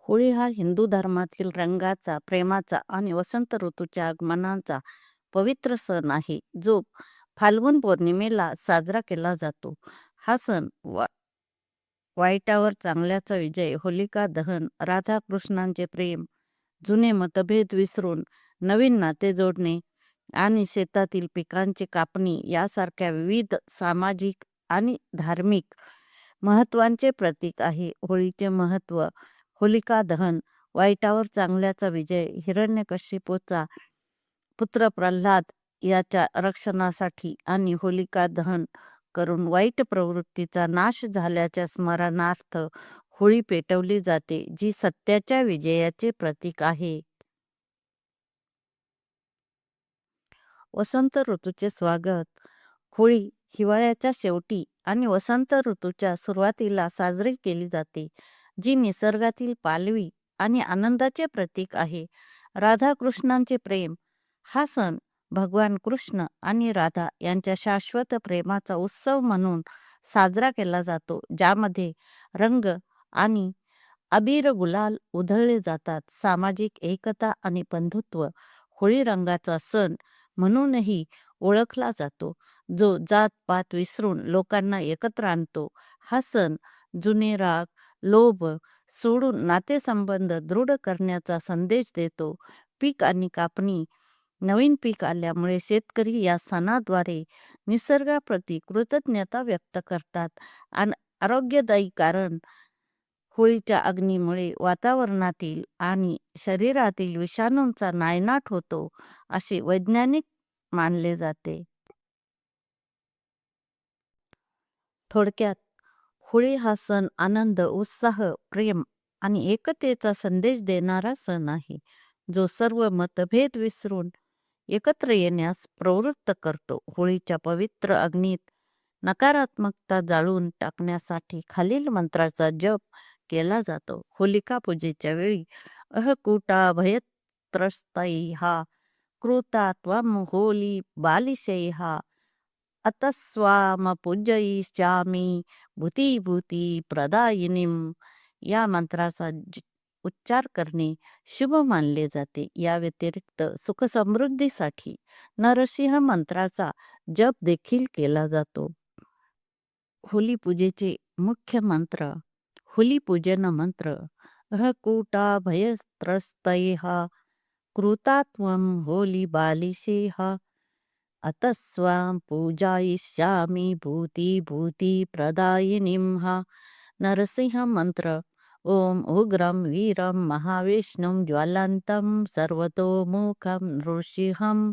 होळी हा हिंदू धर्मातील रंगाचा, प्रेमाचा आणि वसंत ऋतूच्या आगमनाचा पवित्र सण आहे, जो फाल्गुन पौर्णिमेला साजरा केला जातो. हा सण वाईटावर चांगल्याचा विजय, होलिका दहन, राधाकृष्णांचे प्रेम, जुने मतभेद विसरून नवीन नाते जोडणे आणि शेतातील पिकांची कापणी यासारख्या विविध सामाजिक आणि धार्मिक महत्वांचे प्रतीक आहे. होळीचे महत्व: होलिका दहन, वाईटावर चांगल्याचा विजय. हिरण्यकशिपूचा पुत्र प्रल्हाद याच्या रक्षणासाठी आणि होलिका दहन करून वाईट प्रवृत्तीचा नाश झाल्याच्या स्मरणार्थ होळी पेटवली जाते, जी सत्याच्या विजयाचे प्रतीक आहे. वसंत ऋतूचे स्वागत: होळी हिवाळ्याच्या शेवटी आणि वसंत ऋतूच्या सुरुवातीला साजरी केली जाते, जी निसर्गातील पालवी आणि आनंदाचे प्रतीक आहे. राधाकृष्णांचे प्रेम: हा सण भगवान कृष्ण आणि राधा यांच्या शाश्वत प्रेमाचा उत्सव म्हणून साजरा केला जातो, ज्यामध्ये रंग आणि अबीर गुलाल उधळले जातात. सामाजिक एकता आणि बंधुत्व: होळी रंगाचा सण म्हणूनही ओळखला जातो, जो जात-पात विसरून लोकांना एकत्र आणतो. हा सण जुने राग, लोभ सोडून नातेसंबंध दृढ करण्याचा संदेश देतो. पीक आणि कापणी: नवीन पीक आल्यामुळे शेतकरी या सणाद्वारे निसर्गाप्रती कृतज्ञता व्यक्त करतात. आणि आरोग्यदायी कारण: होळीच्या अग्नीमुळे वातावरणातील आणि शरीरातील विषाणूंचा नायनाट होतो, असे वैज्ञानिक मानले जाते. थोडक्यात, होळी हा सण आनंद, उत्साह, प्रेम आणि एकतेचा संदेश देणारा सण आहे, जो सर्व मतभेद विसरून एकत्र येण्यास प्रवृत्त करतो. होळीच्या पवित्र अग्नीत नकारात्मकता जाळून टाकण्यासाठी खालील मंत्राचा जप केला जातो. होलिका पूजेच्या वेळी अहकूटा भयत्रस्तैः कृता त्वं होली बालिशैः अतस्वामपूजयिष्यामि भूती प्रदायिनीम. या मंत्राचा उच्चार करणे शुभ मानले जाते. या व्यतिरिक्त सुखसमृद्धीसाठी नरसिंह मंत्राचा जप देखील केला जातो. होली पूजेचे मुख्य मंत्र: होली पूजन मंत्र: अहकूटा भयत्रस्तैः कृता त्वं होली बालिशैः अतस्वां पूजयिष्यामि भूती प्रदायिनीं. नरसिंह मंत्र: ओम उग्रं वीरं महाविष्णुं ज्वलन्तं सर्वतोमुखं नृसिंहं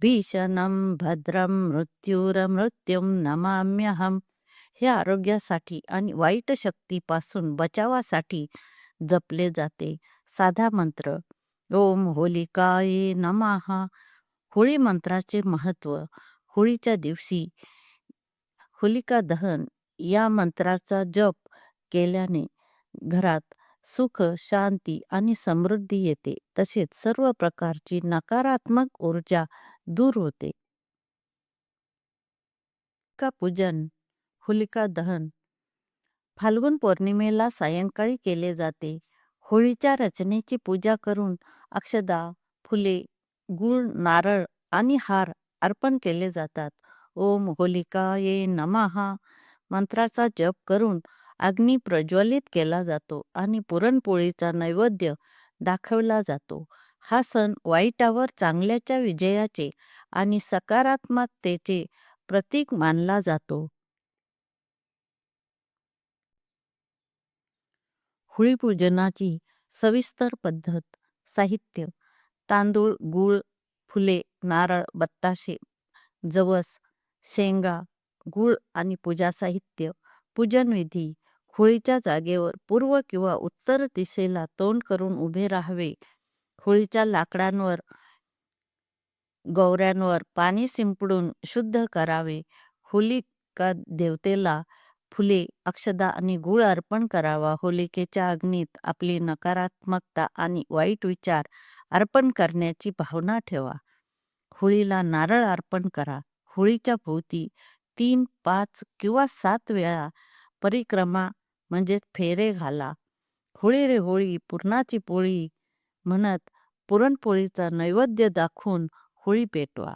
भीषणं भद्रं मृत्युं नमाम्यहम्. हे आरोग्यासाठी आणि वाईट शक्तीपासून बचावासाठी जपले जाते. साधा मंत्र: ओम होलिकाये नमः. होळी मंत्राचे महत्व: होळीच्या दिवशी होलिका दहन या मंत्राचा जप केल्याने घरात सुख, शांती आणि समृद्धी येते. तसेच सर्व प्रकारची नकारात्मक ऊर्जा दूर होते. होलिका पूजन, होलिका दहन फाल्गुन पौर्णिमेला सायंकाळी केले जाते. होळीच्या रचनेची पूजा करून अक्षदा, फुले, गूळ, नारळ आणि हार अर्पण केले जातात. ओम होलिकाये नमः मंत्राचा जप करून अग्नी प्रज्वलित केला जातो आणि पुरणपोळीचा नैवेद्य दाखवला जातो. हा सण वाईटावर चांगल्याच्या विजयाचे आणि सकारात्मकतेचे प्रतीक मानला जातो. होळी पूजनाची सविस्तर पद्धत. साहित्य: तांदूळ, गूळ, फुले, नारळ, बत्ताशे, जवस, शेंगा, गूळ आणि पूजा साहित्य. पूजन विधी: होळीच्या जागेवर पूर्व किंवा उत्तर दिशेला तोंड करून उभे राहावे. होळीच्या लाकडांवर, गौऱ्यांवर पाणी शिंपडून शुद्ध करावे. होलिका देवतेला फुले, अक्षदा आणि गूळ अर्पण करावा. होलिकेच्या अग्नीत आपली नकारात्मकता आणि वाईट विचार अर्पण करण्याची भावना ठेवा. होळीला नारळ अर्पण करा. होळीच्या भोवती 3, 5 किंवा 7 वेळा परिक्रमा म्हणजे फेरे घाला. होळी रे होळी पुरणाची पोळी म्हणत पुरणपोळीचा नैवेद्य दाखवून होळी पेटवा.